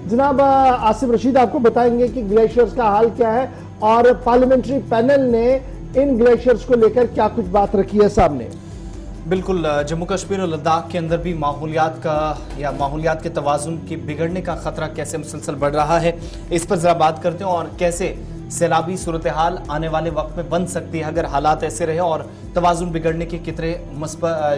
जनाब आसिफ रशीद आपको बताएंगे कि ग्लेशियर्स का हाल क्या है और पार्लियामेंट्री पैनल ने इन ग्लेशियर्स को लेकर क्या कुछ बात रखी है सामने। बिल्कुल, जम्मू कश्मीर और लद्दाख के अंदर भी माहौलियात के तवाज़ुन के बिगड़ने का खतरा कैसे मुसलसल बढ़ रहा है, इस पर जरा बात करते हैं और कैसे सैलाबी सूरत हाल आने वाले वक्त में बन सकती है अगर हालात ऐसे रहे और तवाज़ुन बिगड़ने के कितने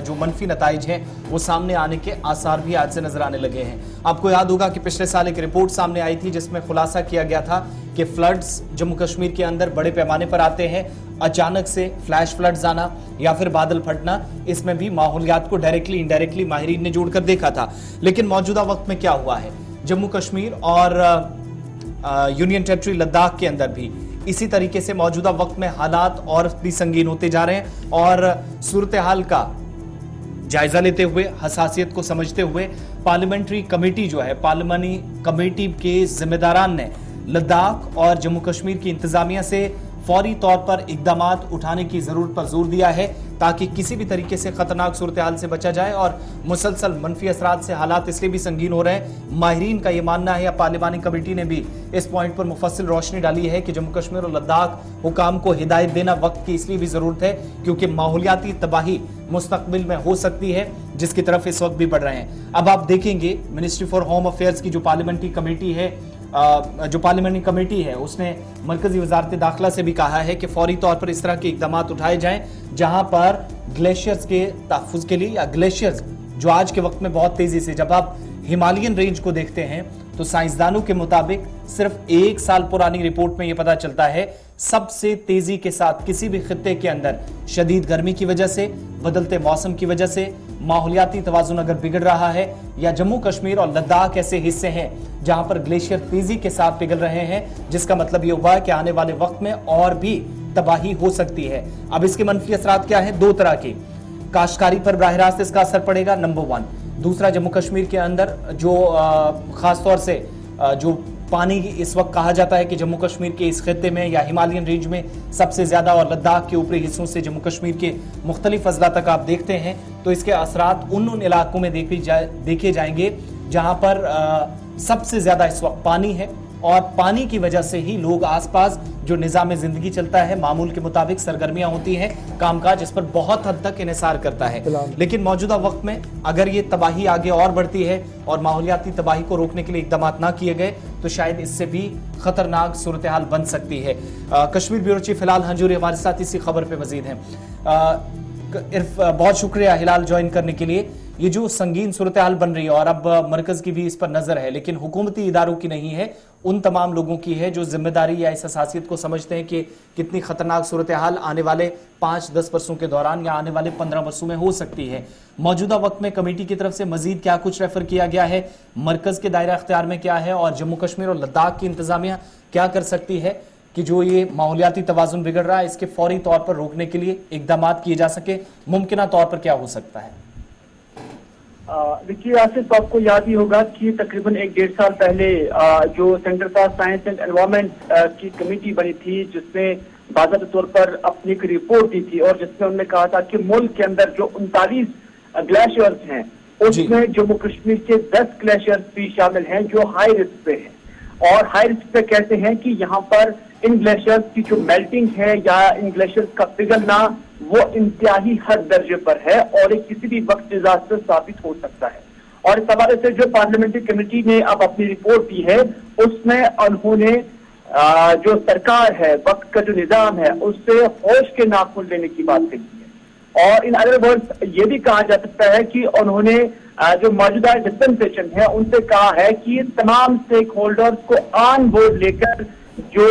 जो मनफी नताइज हैं वो सामने आने के आसार भी आज से नजर आने लगे हैं। आपको याद होगा कि पिछले साल एक रिपोर्ट सामने आई थी जिसमें खुलासा किया गया था कि फ्लड्स जम्मू कश्मीर के अंदर बड़े पैमाने पर आते हैं, अचानक से फ्लैश फ्लड्स आना या फिर बादल फटना, इसमें भी माहौलियात को डायरेक्टली इनडायरेक्टली माहिरीन ने जोड़कर देखा था। लेकिन मौजूदा वक्त में क्या हुआ है, जम्मू कश्मीर और यूनियन टेरिटरी लद्दाख के अंदर भी इसी तरीके से मौजूदा वक्त में हालात और भी संगीन होते जा रहे हैं और सूरत हाल का जायजा लेते हुए, हसासियत को समझते हुए पार्लियामेंट्री कमेटी जो है, पार्लियामानी कमेटी के जिम्मेदारान ने लद्दाख और जम्मू कश्मीर की इंतजामिया से फौरी तौर पर इकदामात उठाने की जरूरत पर जोर दिया है ताकि किसी भी तरीके से खतरनाक सूरत हाल से बचा जाए। और मुसलसल मनफी असरात से हालात इसलिए भी संगीन हो रहे हैं, माहिरीन का यह मानना है या पार्लियामानी कमेटी ने भी इस पॉइंट पर मुफस्सिल रोशनी डाली है कि जम्मू कश्मीर और लद्दाख हुकाम को हिदायत देना वक्त की इसलिए भी जरूरत है क्योंकि माहौलियाती तबाही मुस्तकबिल में हो सकती है जिसकी तरफ इस वक्त भी बढ़ रहे हैं। अब आप देखेंगे मिनिस्ट्री फॉर होम अफेयर्स की जो पार्लियामेंट्री कमेटी है, उसने मरकजी वजारत दाखिला से भी कहा है कि फौरी तौर पर इस तरह के इकदामात उठाए जाएं जहां पर ग्लेशियर्स के तहफ़्फ़ुज़ के लिए या ग्लेशियर्स जो आज के वक्त में बहुत तेजी से, जब आप हिमालयन रेंज को देखते हैं तो साइंसदानों के मुताबिक सिर्फ 1 साल पुरानी रिपोर्ट में यह पता चलता है सबसे तेजी के साथ किसी भी खित्ते के अंदर शदीद गर्मी की वजह से, बदलते मौसम की वजह से माहौलियाती तवाज़ुन अगर बिगड़ रहा है या जम्मू कश्मीर और लद्दाख ऐसे हिस्से हैं जहां पर ग्लेशियर तेजी के साथ पिघल रहे हैं, जिसका मतलब यह हुआ है कि आने वाले वक्त में और भी तबाही हो सकती है। अब इसके मनफी असरात क्या है, 2 तरह के। काश्तकारी पर बराह रास्त इसका असर पड़ेगा, नंबर 1। दूसरा, जम्मू कश्मीर के अंदर जो खासतौर से जो पानी इस वक्त कहा जाता है कि जम्मू कश्मीर के इस खित्ते में या हिमालयन रेंज में सबसे ज्यादा और लद्दाख के ऊपरी हिस्सों से जम्मू कश्मीर के मुख्तलिफ अजला तक आप देखते हैं तो इसके असरात उन इलाकों में देखे जाएंगे जहां पर सबसे ज्यादा इस वक्त पानी है और पानी की वजह से ही लोग आसपास जो निज़ाम जिंदगी चलता है मामूल के मुताबिक सरगर्मियां होती हैं, कामकाज इस पर बहुत हद तक इन्हिसार करता है। लेकिन मौजूदा वक्त में अगर ये तबाही आगे और बढ़ती है और माहौलियाती तबाही को रोकने के लिए इकदाम ना किए गए तो शायद इससे भी खतरनाक सूरत हाल बन सकती है। कश्मीर ब्यूरो चीफ हिलाल हंजूरी हमारे साथ इसी खबर पर मजीद हैं। बहुत शुक्रिया हिलाल ज्वाइन करने के लिए। ये जो संगीन सूरत हाल बन रही है और अब मरकज की भी इस पर नजर है, लेकिन हुकूमती इदारों की नहीं है, उन तमाम लोगों की है जो जिम्मेदारी या इस हसासियत को समझते हैं कि कितनी खतरनाक सूरत हाल आने वाले 5-10 वर्षों के दौरान या आने वाले 15 वर्षों में हो सकती है। मौजूदा वक्त में कमेटी की तरफ से मजीद क्या कुछ रेफर किया गया है, मरकज के दायरा अख्तियार में क्या है और जम्मू कश्मीर और लद्दाख की इंतजामिया क्या कर सकती है कि जो ये माहौलियाती तवाज़ुन बिगड़ रहा है इसके फौरी तौर पर रोकने के लिए इकदाम किए जा सके, मुमकिन तौर पर क्या हो सकता है? देखिए आसिफ, आपको याद ही होगा कि तकरीबन 1-1.5 साल पहले जो centre for science and environment की कमेटी बनी थी जिसने बाकायदा तौर पर अपनी एक रिपोर्ट दी थी और जिसमें उन्होंने कहा था कि मुल्क के अंदर जो 39 ग्लेशियर्स हैं उसमें जम्मू कश्मीर के 10 ग्लेशियर्स भी शामिल हैं जो हाई रिस्क पे हैं। और हाई रिस्क पे कहते हैं कि यहाँ पर इन ग्लेशियर्स की जो मेल्टिंग है या इन ग्लेशियर्स का पिघलना वो इंतहाई हद दर्जे पर है और एक किसी भी वक्त डिजास्टर साबित हो सकता है। और इस हवाले से जो पार्लियामेंट्री कमेटी ने अब अपनी रिपोर्ट दी है उसमें उन्होंने जो सरकार है, वक्त का जो निजाम है, उससे होश के नाखून लेने की बात कही है। और इन अदर वर्ड्स ये भी कहा जा सकता है कि उन्होंने जो मौजूदा डिस्पेंसेशन है उनसे कहा है कि तमाम स्टेक होल्डर्स को ऑन बोर्ड लेकर जो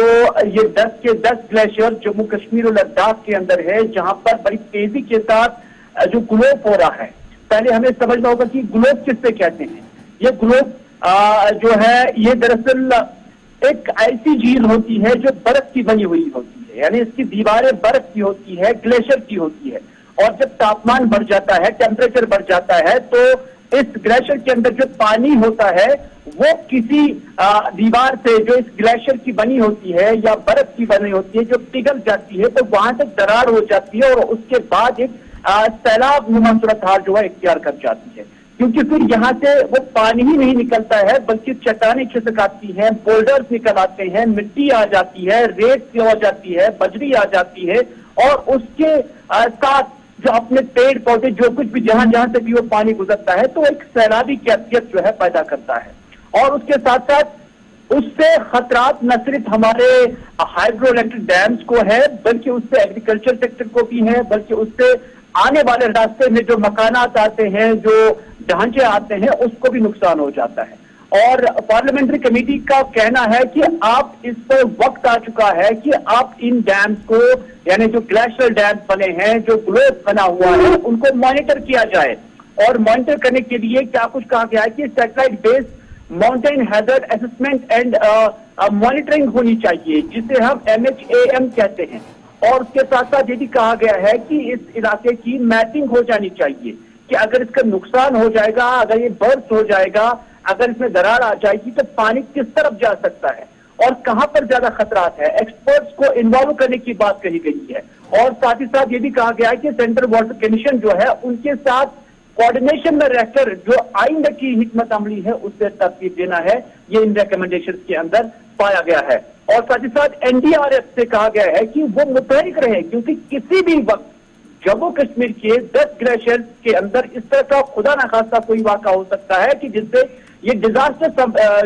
ये 10 के 10 ग्लेशियर जम्मू कश्मीर और लद्दाख के अंदर है जहां पर बड़ी तेजी के साथ जो ग्लोब हो रहा है, पहले हमें समझना होगा कि ग्लोब किससे कहते हैं। ये ग्लोब जो है ये दरअसल एक ऐसी झील होती है जो बर्फ की बनी हुई होती है, यानी इसकी दीवारें बर्फ की होती है, ग्लेशियर की होती है। और जब तापमान बढ़ जाता है, टेम्परेचर बढ़ जाता है तो इस ग्लेशियर के अंदर जो पानी होता है वो किसी दीवार से जो इस ग्लेशियर की बनी होती है या बर्फ की बनी होती है जो पिघल जाती है तो वहां से दरार हो जाती है और उसके बाद एक सैलाब नुमा सूरत हाल जो है इख्तियार कर जाती है। क्योंकि फिर यहाँ से वो पानी ही नहीं निकलता है बल्कि चट्टानें खिसक आती हैं, बोल्डर्स निकल आते हैं, मिट्टी आ जाती है, रेत आ जाती है, बजरी आ जाती है और उसके साथ जो अपने पेड़ पौधे जो कुछ भी जहां जहां से भी वो पानी गुजरता है तो एक सैलाबी कैफियत जो है पैदा करता है। और उसके साथ साथ उससे खतरात न सिर्फ हमारे हाइड्रो इलेक्ट्रिक डैम्स को है बल्कि उससे एग्रीकल्चर सेक्टर को भी है, बल्कि उससे आने वाले रास्ते में जो मकानात आते हैं, जो ढांचे आते हैं, उसको भी नुकसान हो जाता है। और पार्लियामेंट्री कमेटी का कहना है कि आप इस पर वक्त आ चुका है कि आप इन डैम्स को यानी जो ग्लेशियर डैम्स बने हैं, जो ग्लोब बना हुआ है, उनको मॉनिटर किया जाए। और मॉनिटर करने के लिए क्या कुछ कहा गया है कि satellite based mountain hazard assessment and monitoring होनी चाहिए, जिसे हम MHAM कहते हैं। और उसके साथ साथ ये भी कहा गया है कि इस इलाके की मैपिंग हो जानी चाहिए कि अगर इसका नुकसान हो जाएगा, अगर ये बर्स्ट हो जाएगा, अगर इसमें दरार आ जाएगी तो पानी किस तरफ जा सकता है और कहां पर ज्यादा खतरात है। एक्सपर्ट्स को इन्वॉल्व करने की बात कही गई है। और साथ ही साथ ये भी कहा गया है कि सेंट्रल वाटर कमीशन जो है उनके साथ कोऑर्डिनेशन में रहकर जो आइंदा की हिकमत अमली है उससे तरतीब देना है, ये इन रिकमेंडेशन के अंदर पाया गया है। और साथ ही साथ NDRF से कहा गया है कि वो मुतहरिक रहे, क्योंकि किसी भी वक्त जम्मू कश्मीर के 10 ग्लेशियर के अंदर इस तरह का खुदा न खास्ता कोई वाक़ा हो सकता है कि जिससे ये डिजास्टर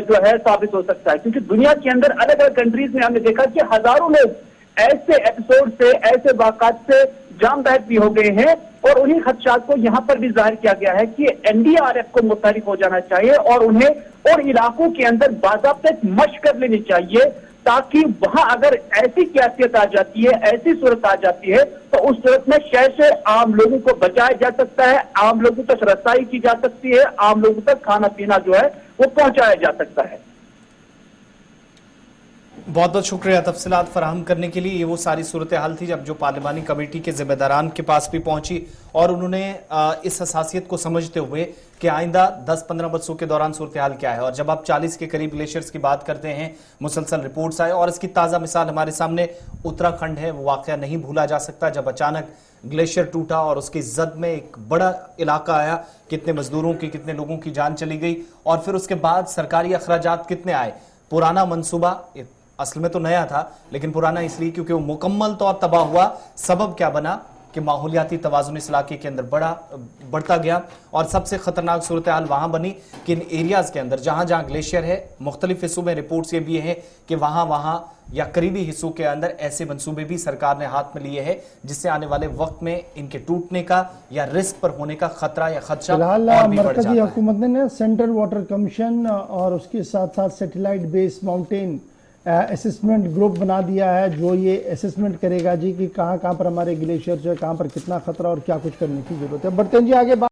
जो है साबित हो सकता है। क्योंकि दुनिया के अंदर अलग अलग कंट्रीज में हमने देखा कि हजारों लोग ऐसे एपिसोड से, ऐसे वाक़ात से जाम बहक भी हो गए हैं। और उन्हीं खदशात को यहाँ पर भी जाहिर किया गया है कि NDRF को मुतहरिक हो जाना चाहिए और उन्हें और इलाकों के अंदर बाज़ाब्ते मशक कर लेनी चाहिए, ताकि वहां अगर ऐसी कैफियत आ जाती है, ऐसी सूरत आ जाती है तो उस सूरत में शहर से आम लोगों को बचाया जा सकता है, आम लोगों तक रसाई की जा सकती है, आम लोगों तक खाना पीना जो है वो पहुंचाया जा सकता है। बहुत बहुत शुक्रिया तफसीलात फराहम करने के लिए। ये वो सारी सूरत हाल थी जब जो पार्लिमानी कमेटी के जिम्मेदारान के पास भी पहुंची और उन्होंने इस हसासियत को समझते हुए कि आइंदा 10-15 वर्षों के दौरान सूरत हाल क्या है। और जब आप 40 के करीब ग्लेशियर्स की बात करते हैं, मुसलसल रिपोर्ट्स आए और इसकी ताज़ा मिसाल हमारे सामने उत्तराखंड है। वो वाकया नहीं भूला जा सकता जब अचानक ग्लेशियर टूटा और उसकी जद में एक बड़ा इलाका आया, कितने मजदूरों की, कितने लोगों की जान चली गई और फिर उसके बाद सरकारी अखराजात कितने आए। पुराना मंसूबा असल में तो नया था, लेकिन पुराना इसलिए क्योंकि वो मुकम्मल तौर तबाह हुआ। सबब क्या बना कि माहौलियाती तवाज़ुन इस इलाके के अंदर बढ़ता गया और सबसे खतरनाक सूरत हाल वहां बनी कि इन एरियाज के अंदर जहां जहां ग्लेशियर है, मुख्तलिफ हिस्सों में रिपोर्ट्स ये भी है कि वहां या करीबी हिस्सों के अंदर ऐसे मंसूबे भी सरकार ने हाथ में लिए हैं जिससे आने वाले वक्त में इनके टूटने का या रिस्क पर होने का खतरा या खदशा और भी बढ़ जाता है। हुकूमत ने सेंट्रल वाटर कमीशन और उसके साथ साथ satellite based mountain assessment group बना दिया है, जो ये असेसमेंट करेगा जी कि कहाँ कहाँ पर हमारे ग्लेशियर है, कहाँ पर कितना खतरा और क्या कुछ करने की जरूरत है। बढ़ते हैं जी आगे।